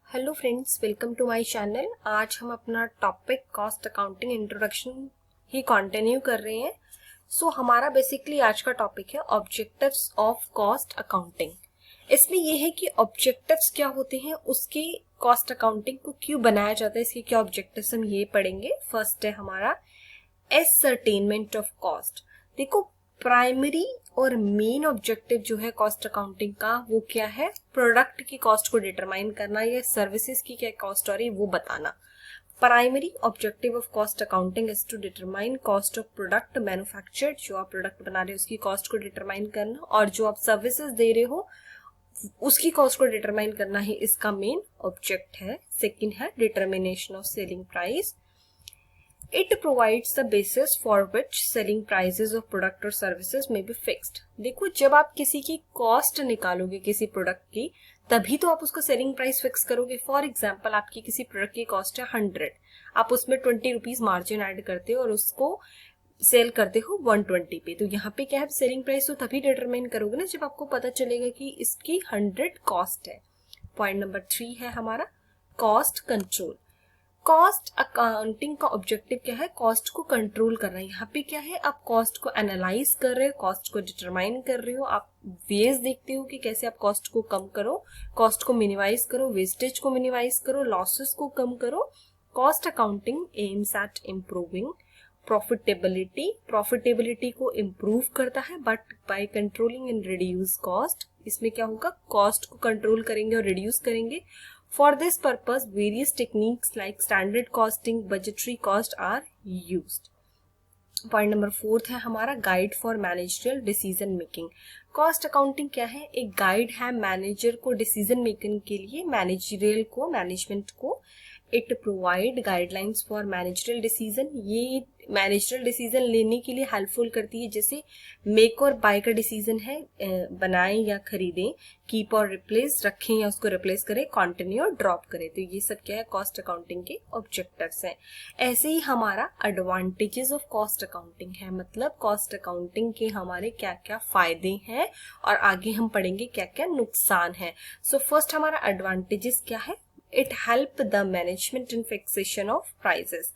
Hello friends, welcome to my channel. आज हम अपना टॉपिक कॉस्ट अकाउंटिंग इंट्रोडक्शन ही कंटिन्यू कर रहे हैं। हमारा बेसिकली आज का टॉपिक है ऑब्जेक्टिव्स ऑफ कॉस्ट अकाउंटिंग। इसमें यह है कि ऑब्जेक्टिव्स क्या होते हैं, उसके कॉस्ट अकाउंटिंग को क्यों बनाया जाता है, इसके क्या ऑब्जेक्टिव्स हम ये पढ़ेंगे। फर्स्ट है हमारा एसर्टेनमेंट ऑफ कॉस्ट। देखो, प्राइमरी और मेन ऑब्जेक्टिव जो है कॉस्ट अकाउंटिंग का वो क्या है, प्रोडक्ट की कॉस्ट को डिटरमाइन करना या सर्विसेज की क्या कॉस्ट हो रही है वो बताना। Primary objective of cost accounting is to determine cost of product manufactured. जो आप प्रोडक्ट बना रहे हो उसकी कॉस्ट को डिटरमाइन करना, और जो आप सर्विसेज दे रहे हो उसकी कॉस्ट को डिटरमाइन करना ही इसका मेन ऑब्जेक्ट है। सेकेंड है determination of selling price. It provides the basis for which selling prices of product or services may be fixed। देखो, जब आप किसी की कॉस्ट निकालोगे किसी प्रोडक्ट की, तभी तो आप उसका सेलिंग प्राइस फिक्स करोगे। फॉर एग्जाम्पल, आपकी किसी प्रोडक्ट की कॉस्ट है 100, आप उसमें 20 रुपीज मार्जिन ऐड करते हो और उसको सेल करते हो 120 पे, तो यहाँ पे क्या है, सेलिंग प्राइस तो तभी डिटरमाइन करोगे ना जब आपको पता चलेगा कि इसकी 100 कॉस्ट है। पॉइंट नंबर 3 है हमारा कॉस्ट कंट्रोल। कॉस्ट अकाउंटिंग का ऑब्जेक्टिव क्या है, कॉस्ट को कंट्रोल करना। यहाँ पे क्या है, आप कॉस्ट को एनालाइज कर रहे हो, कॉस्ट को डिटरमाइन कर रहे हो, आप वेज देखते हो कि कैसे आप कॉस्ट को कम करो, कॉस्ट को मिनिमाइज करो, वेस्टेज को मिनिमाइज करो, लॉसेस को कम करो। Cost accounting aims at improving profitability. Profitability को इम्प्रूव करता है but by controlling and reduce cost. इसमें क्या होगा, कॉस्ट को कंट्रोल करेंगे और रिड्यूस करेंगे। For this purpose, various techniques like standard costing, budgetary cost are used. Point number 4 है हमारा guide for managerial decision making. Cost accounting क्या है, एक गाइड है मैनेजर को डिसीजन मेकिंग के लिए, मैनेजरियल को, मैनेजमेंट को। It provide guidelines for managerial decision. ये मैनेजरियल डिसीजन लेने के लिए हेल्पफुल करती है। जैसे मेक और बाय का डिसीजन है, बनाएं या खरीदें, कीप और रिप्लेस, रखें या उसको रिप्लेस करें, कंटिन्यू और ड्रॉप करें। तो ये सब क्या है, कॉस्ट अकाउंटिंग के ऑब्जेक्टिव्स हैं। ऐसे ही हमारा एडवांटेजेस ऑफ कॉस्ट अकाउंटिंग है, मतलब कॉस्ट अकाउंटिंग के हमारे क्या क्या फायदे हैं और आगे हम पढ़ेंगे क्या क्या नुकसान है। फर्स्ट हमारा एडवांटेजेस क्या है, it help the management in fixation of prices.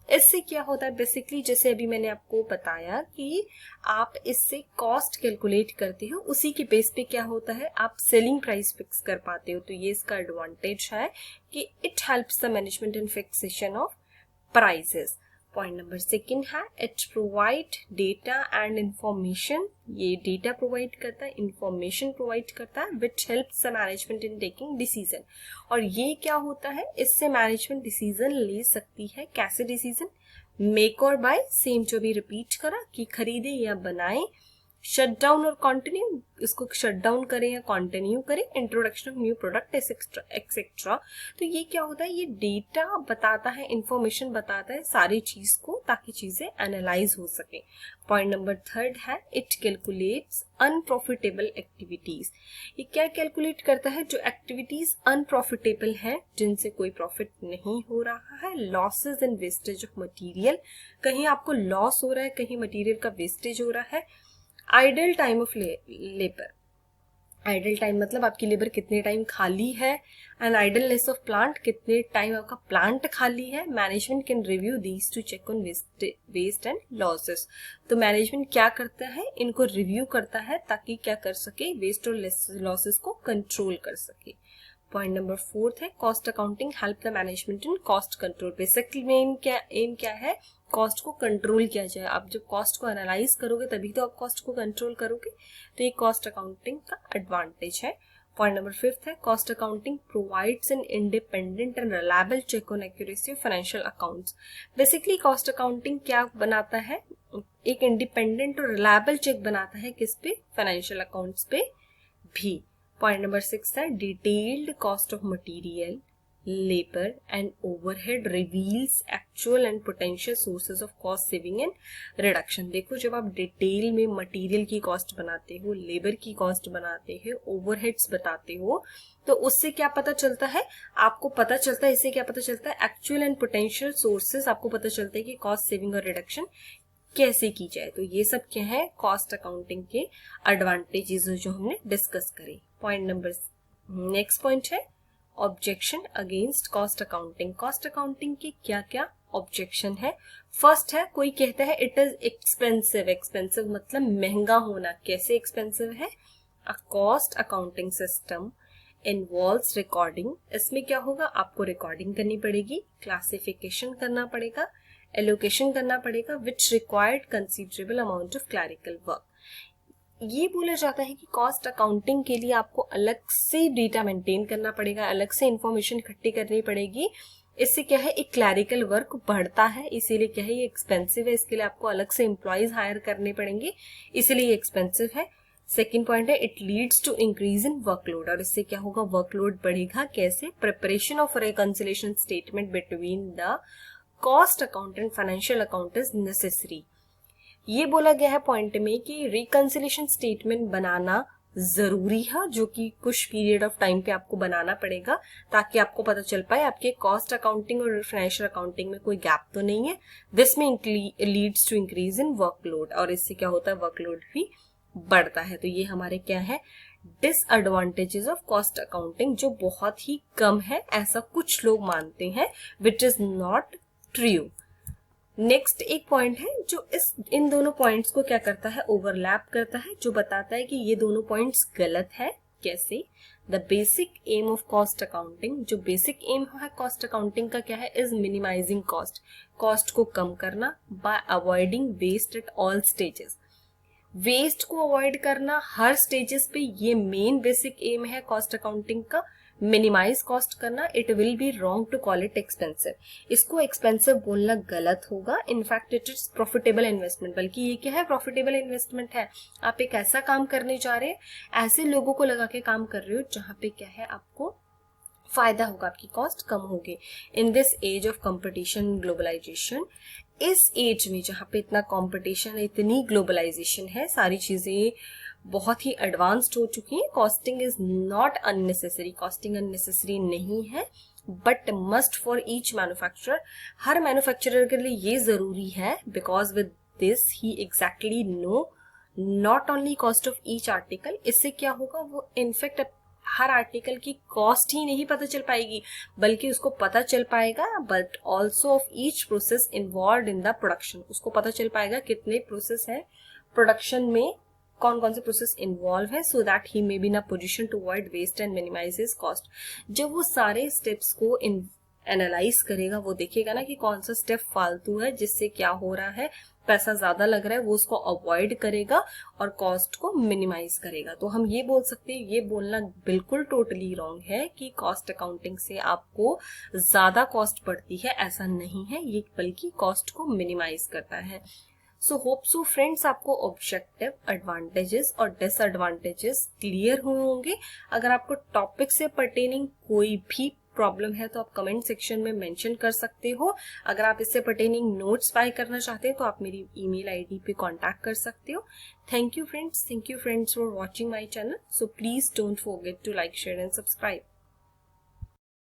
इससे क्या होता है, बेसिकली जैसे अभी मैंने आपको बताया कि आप इससे कॉस्ट कैलकुलेट करते हो, उसी के बेस पे क्या होता है, आप सेलिंग प्राइस फिक्स कर पाते हो। तो ये इसका एडवांटेज है कि it helps the management in fixation of prices. Point number 2 है it provide data and information. ये डेटा प्रोवाइड करता है, इंफॉर्मेशन प्रोवाइड करता है, which helps the management in taking decision. और ये क्या होता है, इससे मैनेजमेंट डिसीजन ले सकती है। कैसे डिसीजन, मेक और बाय, सेम जो भी रिपीट करा कि खरीदे या बनाए, शट डाउन और कंटिन्यू, इसको शट डाउन करें या कंटिन्यू करें, introduction of new product etcetera. तो ये क्या होता है, ये डेटा बताता है, इंफॉर्मेशन बताता है सारी चीज को, ताकि चीजें एनालाइज हो सके। पॉइंट नंबर 3 है इट कैलकुलेट्स अनप्रॉफिटेबल एक्टिविटीज। ये क्या कैलकुलेट करता है, जो एक्टिविटीज अनप्रॉफिटेबल है, जिनसे कोई प्रॉफिट नहीं हो रहा है। Losses and wastage of material, कहीं आपको लॉस हो रहा है, कहीं मटीरियल का वेस्टेज हो रहा है। Idle time of labour, idle time मतलब आपकी लेबर कितने टाइम खाली है। एंड आइडलनेस ऑफ प्लांट, कितने टाइम आपका प्लांट खाली है। Management can review these to check on waste and losses. तो मैनेजमेंट क्या करता है, इनको रिव्यू करता है ताकि क्या कर सके, वेस्ट और लॉसेस को कंट्रोल कर सके। पॉइंट नंबर 4 है cost accounting help the management in cost control. Basically aim क्या है, कॉस्ट को कंट्रोल किया जाए। आप जब कॉस्ट को एनालाइज करोगे तभी तो आप कॉस्ट को कंट्रोल करोगे। तो ये कॉस्ट अकाउंटिंग का एडवांटेज है। पॉइंट नंबर 5 है cost accounting provides an independent and reliable check on accuracy of financial accounts. Basically cost accounting क्या बनाता है, एक इंडिपेंडेंट और रिलायबल चेक बनाता है, किस पे, फाइनेंशियल अकाउंट्स पे भी। पॉइंट नंबर 6 है detailed cost of material, labour and overhead reveals actual and potential sources of cost saving and reduction. देखो, जब आप डिटेल में मटेरियल की कॉस्ट बनाते हो, लेबर की कॉस्ट बनाते हो, ओवरहेड्स बताते हो, तो उससे क्या पता चलता है, आपको पता चलता है, इससे क्या पता चलता है, एक्चुअल एंड पोटेंशियल सोर्सेज आपको पता चलता है कि कॉस्ट सेविंग और रिडक्शन कैसे की जाए। तो ये सब क्या है, कॉस्ट अकाउंटिंग के एडवांटेजेस जो हमने डिस्कस करे। पॉइंट नंबर नेक्स्ट पॉइंट है objection against cost accounting. Cost accounting के क्या क्या ऑब्जेक्शन है? फर्स्ट है, कोई कहता है इट इज एक्सपेंसिव। एक्सपेंसिव मतलब महंगा होना। कैसे एक्सपेंसिव है? A cost accounting system involves recording. इसमें क्या होगा? आपको रिकॉर्डिंग करनी पड़ेगी, क्लासिफिकेशन करना पड़ेगा, एलोकेशन करना पड़ेगा, which required considerable amount of clerical work. ये बोला जाता है कि कॉस्ट अकाउंटिंग के लिए आपको अलग से डेटा मेंटेन करना पड़ेगा, अलग से इंफॉर्मेशन इकट्ठी करनी पड़ेगी। इससे क्या है, एक क्लरिकल वर्क बढ़ता है, इसीलिए क्या है ये एक्सपेंसिव है। इसके लिए आपको अलग से एम्प्लॉयज हायर करने पड़ेंगे, इसीलिए ये एक्सपेंसिव है। सेकेंड पॉइंट है, it leads to increase in workload. और इससे क्या होगा? वर्कलोड बढ़ेगा। कैसे? Preparation of reconciliation statement between the cost account and financial account is necessary. ये बोला गया है पॉइंट में कि रिकंसिलिएशन स्टेटमेंट बनाना जरूरी है, जो कि कुछ पीरियड ऑफ टाइम पे आपको बनाना पड़ेगा ताकि आपको पता चल पाए आपके कॉस्ट अकाउंटिंग और फाइनेंशियल अकाउंटिंग में कोई गैप तो नहीं है। This may leads to increase in workload, और इससे क्या होता है? वर्कलोड भी बढ़ता है। तो ये हमारे क्या है? डिसएडवांटेजेस ऑफ कॉस्ट अकाउंटिंग, जो बहुत ही कम है ऐसा कुछ लोग मानते हैं, which is not true. Next एक पॉइंट है जो इन दोनों पॉइंट्स को क्या करता है? ओवरलैप करता है, जो बताता है कि ये दोनों पॉइंट्स गलत है। कैसे? The basic aim of cost accounting, जो बेसिक एम है कॉस्ट अकाउंटिंग का क्या है? Is minimising cost. कॉस्ट को कम करना by avoiding waste at all stages. Waste को अवॉइड करना हर स्टेजेस पे, ये मेन बेसिक एम है कॉस्ट अकाउंटिंग का। मिनिमाइज कॉस्ट करना, it will be wrong to call it expensive. इसको एक्सपेंसिव बोलना गलत होगा। In fact it is profitable investment, बल्कि ये क्या है? प्रॉफिटेबल इन्वेस्टमेंट है। आप एक ऐसा काम करने जा रहे हैं, ऐसे लोगों को लगा के काम कर रहे हो जहां पे क्या है आपको फायदा होगा, आपकी कॉस्ट कम होगी। In this age of competition globalisation, इस एज में जहाँ पे इतना कंपटीशन है, इतनी ग्लोबलाइजेशन है, सारी चीजें बहुत ही एडवांस्ड हो चुकी हैं, costing is not unnecessary. Costing unnecessary नहीं है, but must for each manufacturer. हर मैन्युफैक्चरर के लिए ये जरूरी है, because with this he exactly know not only cost of each article. इससे क्या होगा? वो इनफैक्ट हर आर्टिकल की कॉस्ट ही नहीं पता चल पाएगी, बल्कि उसको पता चल पाएगा but also of each process involve in the production. उसको पता चल पाएगा कितने प्रोसेस है प्रोडक्शन में, कौन कौन से प्रोसेस इन्वॉल्व है, so that he may be in a position to avoid waste and minimise his cost. जब वो सारे स्टेप्स को एनालाइज करेगा, वो देखेगा ना कि कौन सा स्टेप फालतू है, जिससे क्या हो रहा है, पैसा ज्यादा लग रहा है, वो उसको अवॉइड करेगा और कॉस्ट को मिनिमाइज करेगा। तो हम ये बोल सकते हैं, ये बोलना बिल्कुल टोटली रॉन्ग है कि कॉस्ट अकाउंटिंग से आपको ज्यादा कॉस्ट पड़ती है, ऐसा नहीं है, ये बल्कि कॉस्ट को मिनिमाइज करता है। सो होप सो फ्रेंड्स, आपको ऑब्जेक्टिव, एडवांटेजेस और डिसएडवांटेजेस क्लियर हुए होंगे। अगर आपको टॉपिक से पर्टेनिंग कोई भी प्रॉब्लम है तो आप कमेंट सेक्शन में मेंशन कर सकते हो। अगर आप इससे पर्टेनिंग नोट्स बाय करना चाहते हैं तो आप मेरी ईमेल आईडी पे कांटेक्ट कर सकते हो। Thank you friends for watching my channel. So please don't forget to like, share and subscribe.